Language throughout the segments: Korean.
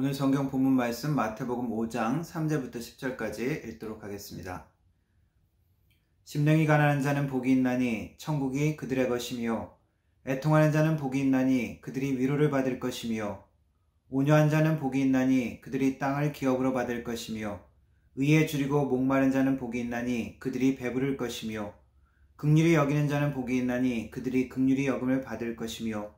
오늘 성경 본문 말씀 마태복음 5장 3절부터 10절까지 읽도록 하겠습니다. 심령이 가난한 자는 복이 있나니 천국이 그들의 것이며 애통하는 자는 복이 있나니 그들이 위로를 받을 것이며 온유한 자는 복이 있나니 그들이 땅을 기업으로 받을 것이며 의에 줄이고 목마른 자는 복이 있나니 그들이 배부를 것이며 긍휼히 여기는 자는 복이 있나니 그들이 긍휼히 여김을 받을 것이며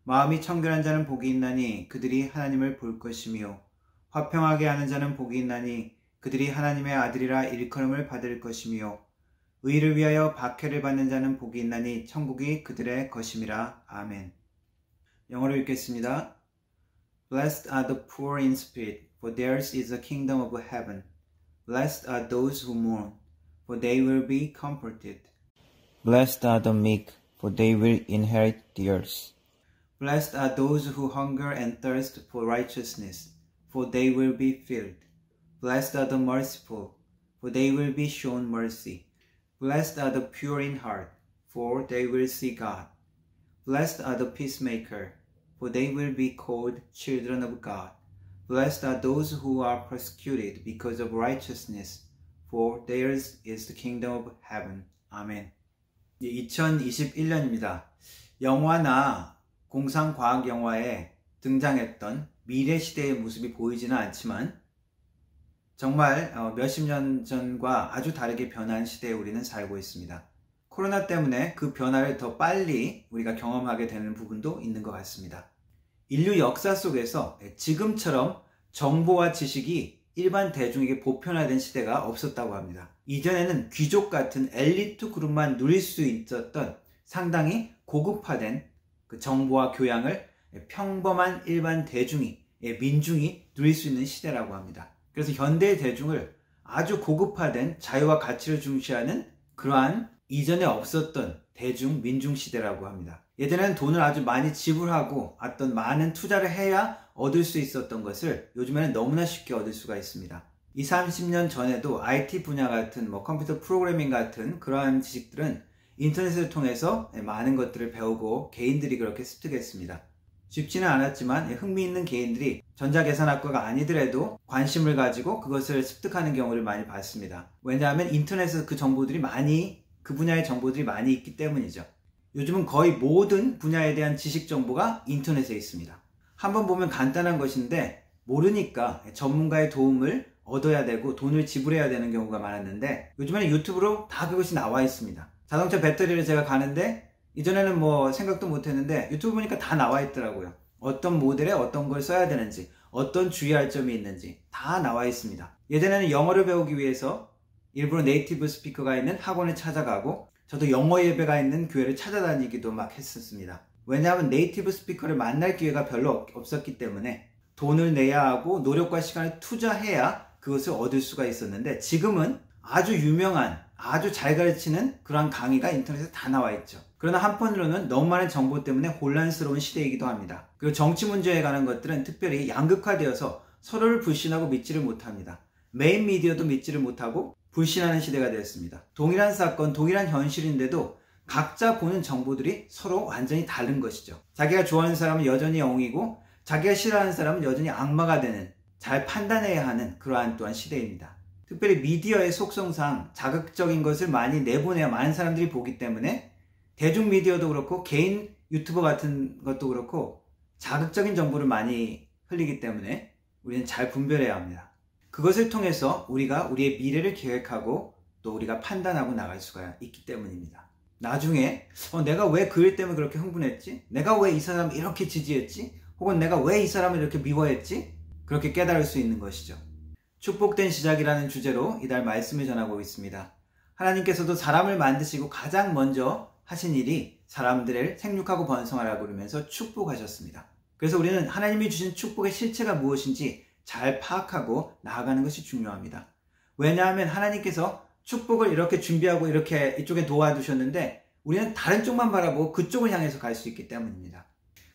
마음이 청결한 자는 복이 있나니 그들이 하나님을 볼 것이며 화평하게 하는 자는 복이 있나니 그들이 하나님의 아들이라 일컬음을 받을 것이며 의를 위하여 박해를 받는 자는 복이 있나니 천국이 그들의 것임이라. 아멘. 영어로 읽겠습니다. Blessed are the poor in spirit, for theirs is the kingdom of heaven. Blessed are those who mourn, for they will be comforted. Blessed are the meek, for they will inherit the earth. Blessed are those who hunger and thirst for righteousness, for they will be filled. Blessed are the merciful, for they will be shown mercy. Blessed are the pure in heart, for they will see God. Blessed are the peacemaker, for they will be called children of God. Blessed are those who are persecuted because of righteousness, for theirs is the kingdom of heaven. 아멘. 2021년입니다. 영화나 공상과학 영화에 등장했던 미래 시대의 모습이 보이지는 않지만 정말 몇십 년 전과 아주 다르게 변한 시대에 우리는 살고 있습니다. 코로나 때문에 그 변화를 더 빨리 우리가 경험하게 되는 부분도 있는 것 같습니다. 인류 역사 속에서 지금처럼 정보와 지식이 일반 대중에게 보편화된 시대가 없었다고 합니다. 이전에는 귀족 같은 엘리트 그룹만 누릴 수 있었던 상당히 고급화된 그 정보와 교양을 평범한 일반 대중이, 민중이 누릴 수 있는 시대라고 합니다. 그래서 현대 대중을 아주 고급화된 자유와 가치를 중시하는 그러한 이전에 없었던 대중, 민중 시대라고 합니다. 예전에는 돈을 아주 많이 지불하고 어떤 많은 투자를 해야 얻을 수 있었던 것을 요즘에는 너무나 쉽게 얻을 수가 있습니다. 20, 30년 전에도 IT 분야 같은 컴퓨터 프로그래밍 같은 그러한 지식들은 인터넷을 통해서 많은 것들을 배우고 개인들이 그렇게 습득했습니다. 쉽지는 않았지만 흥미있는 개인들이 전자계산학과가 아니더라도 관심을 가지고 그것을 습득하는 경우를 많이 봤습니다. 왜냐하면 인터넷에서 그 분야의 정보들이 많이 있기 때문이죠. 요즘은 거의 모든 분야에 대한 지식 정보가 인터넷에 있습니다. 한번 보면 간단한 것인데 모르니까 전문가의 도움을 얻어야 되고 돈을 지불해야 되는 경우가 많았는데 요즘에는 유튜브로 다 그것이 나와 있습니다. 자동차 배터리를 제가 가는데 이전에는 생각도 못했는데 유튜브 보니까 다 나와 있더라고요. 어떤 모델에 어떤 걸 써야 되는지, 어떤 주의할 점이 있는지 다 나와 있습니다. 예전에는 영어를 배우기 위해서 일부러 네이티브 스피커가 있는 학원을 찾아가고 저도 영어 예배가 있는 교회를 찾아다니기도 막 했었습니다. 왜냐하면 네이티브 스피커를 만날 기회가 별로 없었기 때문에 돈을 내야 하고 노력과 시간을 투자해야 그것을 얻을 수가 있었는데 지금은 아주 유명한, 아주 잘 가르치는 그러한 강의가 인터넷에 다 나와 있죠. 그러나 한편으로는 너무 많은 정보 때문에 혼란스러운 시대이기도 합니다. 그리고 정치 문제에 관한 것들은 특별히 양극화되어서 서로를 불신하고 믿지를 못합니다. 메인 미디어도 믿지를 못하고 불신하는 시대가 되었습니다. 동일한 사건, 동일한 현실인데도 각자 보는 정보들이 서로 완전히 다른 것이죠. 자기가 좋아하는 사람은 여전히 영이고 자기가 싫어하는 사람은 여전히 악마가 되는, 잘 판단해야 하는 그러한 또한 시대입니다. 특별히 미디어의 속성상 자극적인 것을 많이 내보내야 많은 사람들이 보기 때문에 대중 미디어도 그렇고 개인 유튜버 같은 것도 그렇고 자극적인 정보를 많이 흘리기 때문에 우리는 잘 분별해야 합니다. 그것을 통해서 우리가 우리의 미래를 계획하고 또 우리가 판단하고 나갈 수가 있기 때문입니다. 나중에 내가 왜 그 일 때문에 그렇게 흥분했지? 내가 왜 이 사람을 이렇게 지지했지? 혹은 내가 왜 이 사람을 이렇게 미워했지? 그렇게 깨달을 수 있는 것이죠. 축복된 시작이라는 주제로 이달 말씀을 전하고 있습니다. 하나님께서도 사람을 만드시고 가장 먼저 하신 일이 사람들을 생육하고 번성하라고 그러면서 축복하셨습니다. 그래서 우리는 하나님이 주신 축복의 실체가 무엇인지 잘 파악하고 나아가는 것이 중요합니다. 왜냐하면 하나님께서 축복을 이렇게 준비하고 이렇게 이쪽에 놓아두셨는데 우리는 다른 쪽만 바라보고 그쪽을 향해서 갈 수 있기 때문입니다.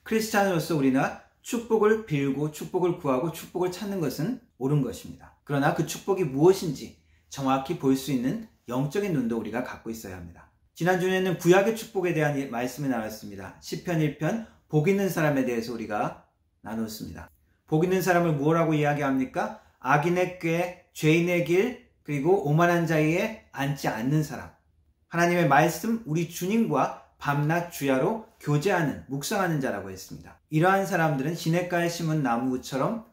크리스찬으로서 우리는 축복을 빌고 축복을 구하고 축복을 찾는 것은 옳은 것입니다. 그러나 그 축복이 무엇인지 정확히 볼 수 있는 영적인 눈도 우리가 갖고 있어야 합니다. 지난주에는 구약의 축복에 대한 말씀을 나눴습니다. 시편 1편 복 있는 사람에 대해서 우리가 나눴습니다. 복 있는 사람을 무엇라고 이야기합니까? 악인의 꾀, 죄인의 길, 그리고 오만한 자리에 앉지 않는 사람. 하나님의 말씀, 우리 주님과 밤낮 주야로 교제하는, 묵상하는 자라고 했습니다. 이러한 사람들은 시냇가에 심은 나무처럼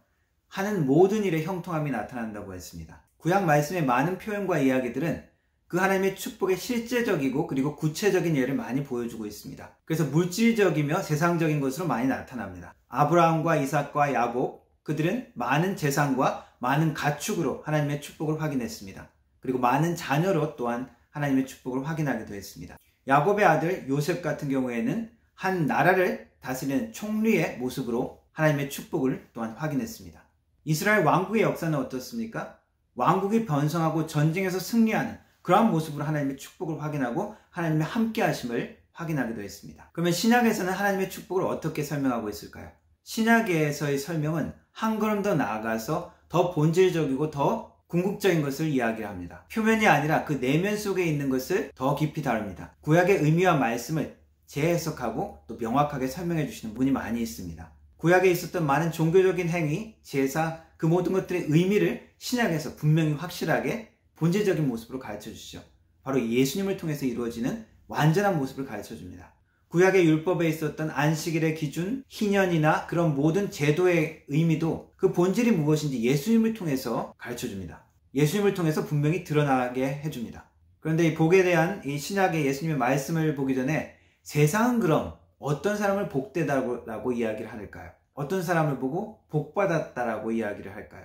하는 모든 일에 형통함이 나타난다고 했습니다. 구약 말씀의 많은 표현과 이야기들은 그 하나님의 축복의 실제적이고 그리고 구체적인 예를 많이 보여주고 있습니다. 그래서 물질적이며 세상적인 것으로 많이 나타납니다. 아브라함과 이삭과 야곱, 그들은 많은 재산과 많은 가축으로 하나님의 축복을 확인했습니다. 그리고 많은 자녀로 또한 하나님의 축복을 확인하기도 했습니다. 야곱의 아들 요셉 같은 경우에는 한 나라를 다스리는 총리의 모습으로 하나님의 축복을 또한 확인했습니다. 이스라엘 왕국의 역사는 어떻습니까? 왕국이 번성하고 전쟁에서 승리하는 그러한 모습으로 하나님의 축복을 확인하고 하나님의 함께하심을 확인하기도 했습니다. 그러면 신약에서는 하나님의 축복을 어떻게 설명하고 있을까요? 신약에서의 설명은 한 걸음 더 나아가서 더 본질적이고 더 궁극적인 것을 이야기합니다. 표면이 아니라 그 내면 속에 있는 것을 더 깊이 다룹니다. 구약의 의미와 말씀을 재해석하고 또 명확하게 설명해 주시는 분이 많이 있습니다. 구약에 있었던 많은 종교적인 행위, 제사, 그 모든 것들의 의미를 신약에서 분명히 확실하게 본질적인 모습으로 가르쳐 주시죠. 바로 예수님을 통해서 이루어지는 완전한 모습을 가르쳐 줍니다. 구약의 율법에 있었던 안식일의 기준, 희년이나 그런 모든 제도의 의미도 그 본질이 무엇인지 예수님을 통해서 가르쳐 줍니다. 예수님을 통해서 분명히 드러나게 해줍니다. 그런데 이 복에 대한 이 신약의 예수님의 말씀을 보기 전에 세상은 그럼 어떤 사람을 복되다고 이야기를 할까요? 어떤 사람을 보고 복받았다라고 이야기를 할까요?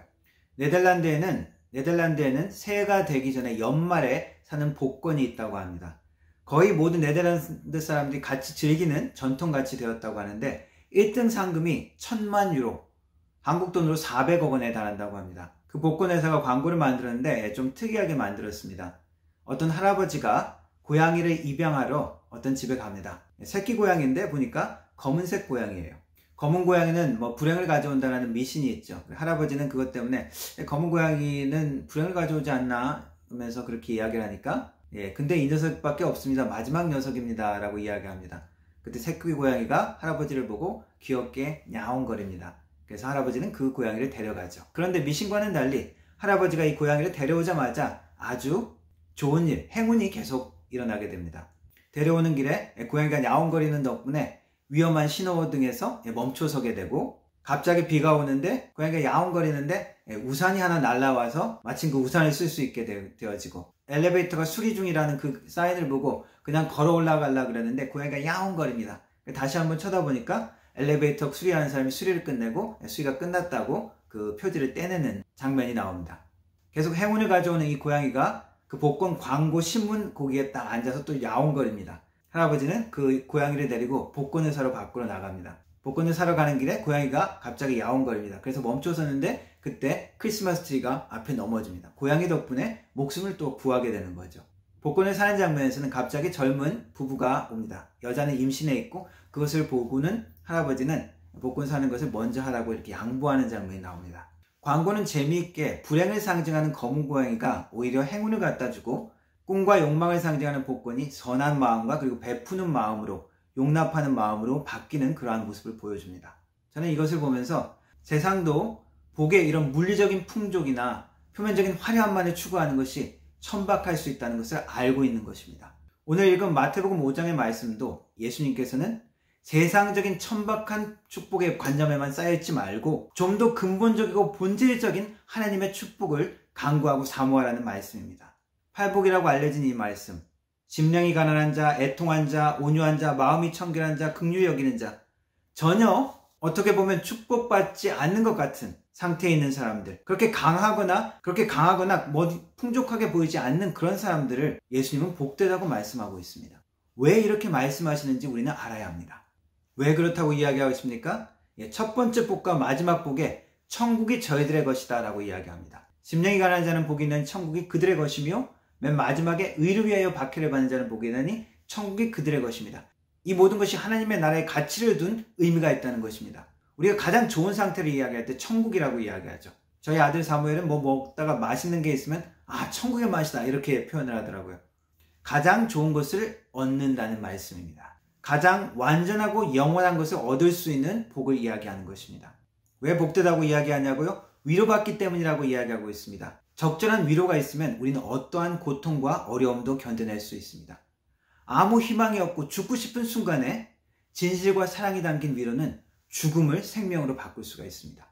네덜란드에는 새해가 되기 전에 연말에 사는 복권이 있다고 합니다. 거의 모든 네덜란드 사람들이 같이 즐기는 전통같이 되었다고 하는데 1등 상금이 1000만 유로, 한국 돈으로 400억 원에 달한다고 합니다. 그 복권 회사가 광고를 만들었는데 좀 특이하게 만들었습니다. 어떤 할아버지가 고양이를 입양하러 어떤 집에 갑니다. 새끼 고양이인데 보니까 검은색 고양이에요. 검은 고양이는 불행을 가져온다는 미신이 있죠. 할아버지는 그것 때문에 검은 고양이는 불행을 가져오지 않나 하면서 그렇게 이야기를 하니까 근데 이 녀석밖에 없습니다. 마지막 녀석입니다. 라고 이야기합니다. 그때 새끼 고양이가 할아버지를 보고 귀엽게 야옹거립니다. 그래서 할아버지는 그 고양이를 데려가죠. 그런데 미신과는 달리 할아버지가 이 고양이를 데려오자마자 아주 좋은 일, 행운이 계속 일어나게 됩니다. 데려오는 길에 고양이가 야옹거리는 덕분에 위험한 신호등에서 멈춰서게 되고 갑자기 비가 오는데 고양이가 야옹거리는데 우산이 하나 날라와서 마침 그 우산을 쓸 수 있게 되어지고 엘리베이터가 수리 중이라는 그 사인을 보고 그냥 걸어 올라가려고 그랬는데 고양이가 야옹거립니다. 다시 한번 쳐다보니까 엘리베이터 수리하는 사람이 수리를 끝내고 수리가 끝났다고 그 표지를 떼내는 장면이 나옵니다. 계속 행운을 가져오는 이 고양이가 그 복권 광고 신문 거기에 딱 앉아서 또 야옹거립니다. 할아버지는 그 고양이를 데리고 복권을 사러 밖으로 나갑니다. 복권을 사러 가는 길에 고양이가 갑자기 야옹거립니다. 그래서 멈춰서는데 그때 크리스마스 트리가 앞에 넘어집니다. 고양이 덕분에 목숨을 또 구하게 되는 거죠. 복권을 사는 장면에서는 갑자기 젊은 부부가 옵니다. 여자는 임신해 있고 그것을 보고는 할아버지는 복권 사는 것을 먼저 하라고 이렇게 양보하는 장면이 나옵니다. 광고는 재미있게 불행을 상징하는 검은 고양이가 오히려 행운을 갖다 주고 꿈과 욕망을 상징하는 복권이 선한 마음과 그리고 베푸는 마음으로 용납하는 마음으로 바뀌는 그러한 모습을 보여줍니다. 저는 이것을 보면서 세상도 복의 이런 물리적인 풍족이나 표면적인 화려함만을 추구하는 것이 천박할 수 있다는 것을 알고 있는 것입니다. 오늘 읽은 마태복음 5장의 말씀도 예수님께서는 세상적인 천박한 축복의 관점에만 쌓여있지 말고 좀 더 근본적이고 본질적인 하나님의 축복을 강구하고 사모하라는 말씀입니다. 팔복이라고 알려진 이 말씀, 심령이 가난한 자, 애통한 자, 온유한 자, 마음이 청결한 자, 긍휼히 여기는 자, 전혀 어떻게 보면 축복받지 않는 것 같은 상태에 있는 사람들, 그렇게 강하거나 풍족하게 보이지 않는 그런 사람들을 예수님은 복되다고 말씀하고 있습니다. 왜 이렇게 말씀하시는지 우리는 알아야 합니다. 왜 그렇다고 이야기하고 있습니까? 첫 번째 복과 마지막 복에 천국이 저희들의 것이다 라고 이야기합니다. 심령이 가난한 자는 복이 있는 천국이 그들의 것이며 맨 마지막에 의를 위하여 박해를 받는 자는 복이 있나니 천국이 그들의 것입니다. 이 모든 것이 하나님의 나라에 가치를 둔 의미가 있다는 것입니다. 우리가 가장 좋은 상태를 이야기할 때 천국이라고 이야기하죠. 저희 아들 사무엘은 먹다가 맛있는 게 있으면 천국의 맛이다 이렇게 표현을 하더라고요. 가장 좋은 것을 얻는다는 말씀입니다. 가장 완전하고 영원한 것을 얻을 수 있는 복을 이야기하는 것입니다. 왜 복되다고 이야기하냐고요? 위로받기 때문이라고 이야기하고 있습니다. 적절한 위로가 있으면 우리는 어떠한 고통과 어려움도 견뎌낼 수 있습니다. 아무 희망이 없고 죽고 싶은 순간에 진실과 사랑이 담긴 위로는 죽음을 생명으로 바꿀 수가 있습니다.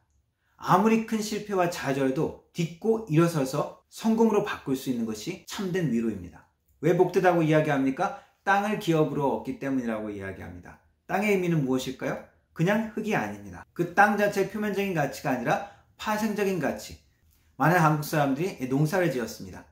아무리 큰 실패와 좌절도 딛고 일어서서 성공으로 바꿀 수 있는 것이 참된 위로입니다. 왜 복되다고 이야기합니까? 땅을 기업으로 얻기 때문이라고 이야기합니다. 땅의 의미는 무엇일까요? 그냥 흙이 아닙니다. 그 땅 자체의 표면적인 가치가 아니라 파생적인 가치. 많은 한국 사람들이 농사를 지었습니다.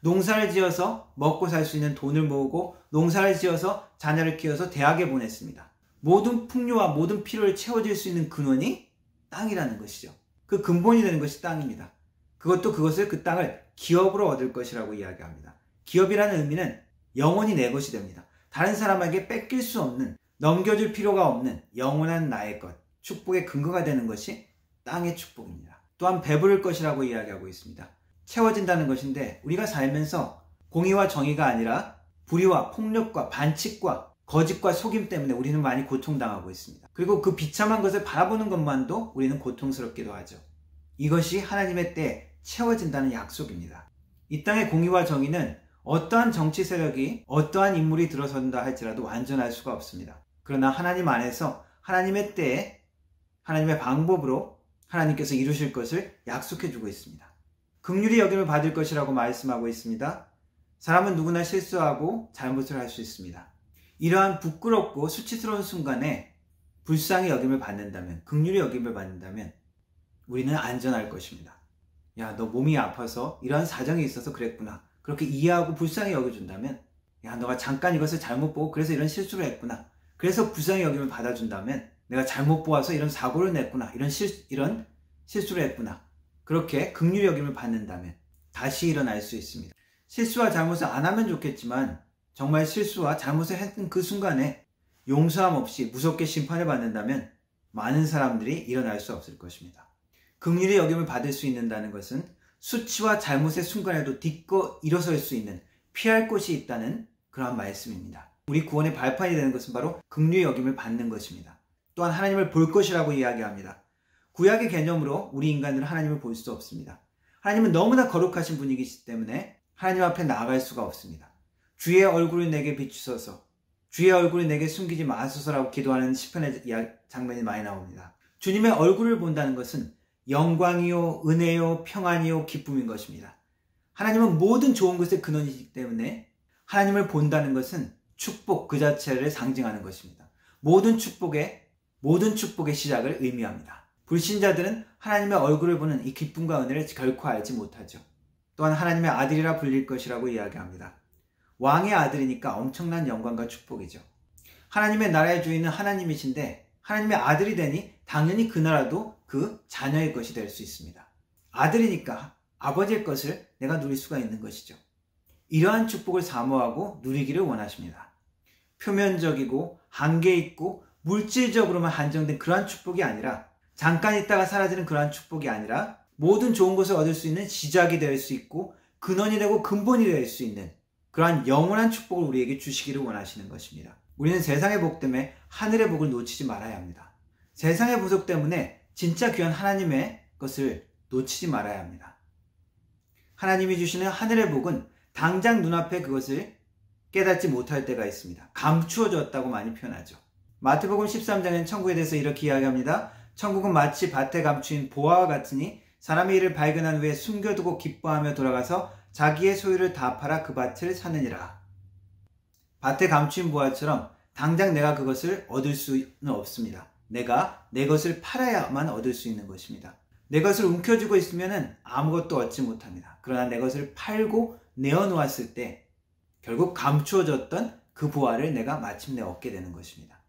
농사를 지어서 먹고 살 수 있는 돈을 모으고 농사를 지어서 자녀를 키워서 대학에 보냈습니다. 모든 풍요와 모든 필요를 채워줄 수 있는 근원이 땅이라는 것이죠. 그 근본이 되는 것이 땅입니다. 그것을 그 땅을 기업으로 얻을 것이라고 이야기합니다. 기업이라는 의미는 영원히 내 것이 됩니다. 다른 사람에게 뺏길 수 없는, 넘겨줄 필요가 없는 영원한 나의 것, 축복의 근거가 되는 것이 땅의 축복입니다. 또한 배부를 것이라고 이야기하고 있습니다. 채워진다는 것인데 우리가 살면서 공의와 정의가 아니라 불의와 폭력과 반칙과 거짓과 속임 때문에 우리는 많이 고통당하고 있습니다. 그리고 그 비참한 것을 바라보는 것만도 우리는 고통스럽기도 하죠. 이것이 하나님의 때에 채워진다는 약속입니다. 이 땅의 공의와 정의는 어떠한 정치 세력이 어떠한 인물이 들어선다 할지라도 완전할 수가 없습니다. 그러나 하나님 안에서 하나님의 때에 하나님의 방법으로 하나님께서 이루실 것을 약속해주고 있습니다. 긍휼히 여김을 받을 것이라고 말씀하고 있습니다. 사람은 누구나 실수하고 잘못을 할 수 있습니다. 이러한 부끄럽고 수치스러운 순간에 불쌍히 여김을 받는다면, 긍휼히 여김을 받는다면 우리는 안전할 것입니다. 야, 너 몸이 아파서 이러한 사정이 있어서 그랬구나. 그렇게 이해하고 불쌍히 여겨준다면, 야, 너가 잠깐 이것을 잘못 보고 그래서 이런 실수를 했구나. 그래서 불쌍히 여김을 받아준다면 내가 잘못 보아서 이런 사고를 냈구나. 이런 실수를 했구나. 그렇게 긍휼히 여김을 받는다면 다시 일어날 수 있습니다. 실수와 잘못을 안 하면 좋겠지만 정말 실수와 잘못을 했던 그 순간에 용서함 없이 무섭게 심판을 받는다면 많은 사람들이 일어날 수 없을 것입니다. 긍휼히 여김을 받을 수 있는다는 것은 수치와 잘못의 순간에도 딛고 일어설 수 있는, 피할 곳이 있다는 그러한 말씀입니다. 우리 구원의 발판이 되는 것은 바로 긍휼히 여김을 받는 것입니다. 또한 하나님을 볼 것이라고 이야기합니다. 구약의 개념으로 우리 인간들은 하나님을 볼 수 없습니다. 하나님은 너무나 거룩하신 분이기 때문에 하나님 앞에 나아갈 수가 없습니다. 주의 얼굴을 내게 비추소서, 주의 얼굴을 내게 숨기지 마소서라고 기도하는 시편의 장면이 많이 나옵니다. 주님의 얼굴을 본다는 것은 영광이요, 은혜요, 평안이요, 기쁨인 것입니다. 하나님은 모든 좋은 것의 근원이기 때문에 하나님을 본다는 것은 축복 그 자체를 상징하는 것입니다. 모든 축복의 시작을 의미합니다. 불신자들은 하나님의 얼굴을 보는 이 기쁨과 은혜를 결코 알지 못하죠. 또한 하나님의 아들이라 불릴 것이라고 이야기합니다. 왕의 아들이니까 엄청난 영광과 축복이죠. 하나님의 나라의 주인은 하나님이신데 하나님의 아들이 되니 당연히 그 나라도 그 자녀의 것이 될 수 있습니다. 아들이니까 아버지의 것을 내가 누릴 수가 있는 것이죠. 이러한 축복을 사모하고 누리기를 원하십니다. 표면적이고 한계 있고 물질적으로만 한정된 그러한 축복이 아니라, 잠깐 있다가 사라지는 그러한 축복이 아니라 모든 좋은 것을 얻을 수 있는 시작이 될 수 있고 근원이 되고 근본이 될 수 있는 그러한 영원한 축복을 우리에게 주시기를 원하시는 것입니다. 우리는 세상의 복 때문에 하늘의 복을 놓치지 말아야 합니다. 세상의 보석 때문에 진짜 귀한 하나님의 것을 놓치지 말아야 합니다. 하나님이 주시는 하늘의 복은 당장 눈앞에 그것을 깨닫지 못할 때가 있습니다. 감추어졌다고 많이 표현하죠. 마태복음 13장엔 천국에 대해서 이렇게 이야기합니다. 천국은 마치 밭에 감추인 보화와 같으니 사람의 일을 발견한 후에 숨겨두고 기뻐하며 돌아가서 자기의 소유를 다 팔아 그 밭을 사느니라. 밭에 감추인 보화처럼 당장 내가 그것을 얻을 수는 없습니다. 내가 내 것을 팔아야만 얻을 수 있는 것입니다. 내 것을 움켜쥐고 있으면 아무것도 얻지 못합니다. 그러나 내 것을 팔고 내어놓았을 때 결국 감추어졌던 그 보화를 내가 마침내 얻게 되는 것입니다.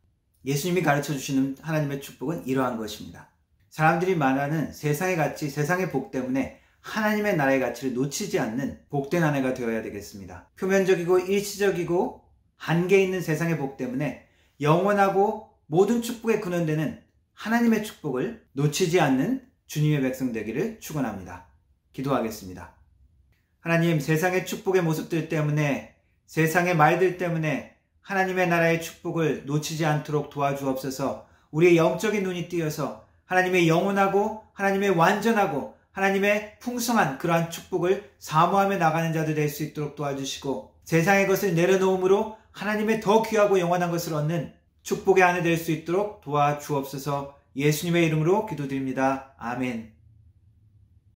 예수님이 가르쳐 주시는 하나님의 축복은 이러한 것입니다. 사람들이 말하는 세상의 가치, 세상의 복 때문에 하나님의 나라의 가치를 놓치지 않는 복된 한 해가 되어야 되겠습니다. 표면적이고 일시적이고 한계 있는 세상의 복 때문에 영원하고 모든 축복의 근원되는 하나님의 축복을 놓치지 않는 주님의 백성 되기를 축원합니다. 기도하겠습니다. 하나님, 세상의 축복의 모습들 때문에, 세상의 말들 때문에 하나님의 나라의 축복을 놓치지 않도록 도와주옵소서. 우리의 영적인 눈이 띄어서 하나님의 영원하고 하나님의 완전하고 하나님의 풍성한 그러한 축복을 사모하며 나가는 자들 될 수 있도록 도와주시고 세상의 것을 내려놓음으로 하나님의 더 귀하고 영원한 것을 얻는 축복의 아내 될 수 있도록 도와주옵소서. 예수님의 이름으로 기도드립니다. 아멘.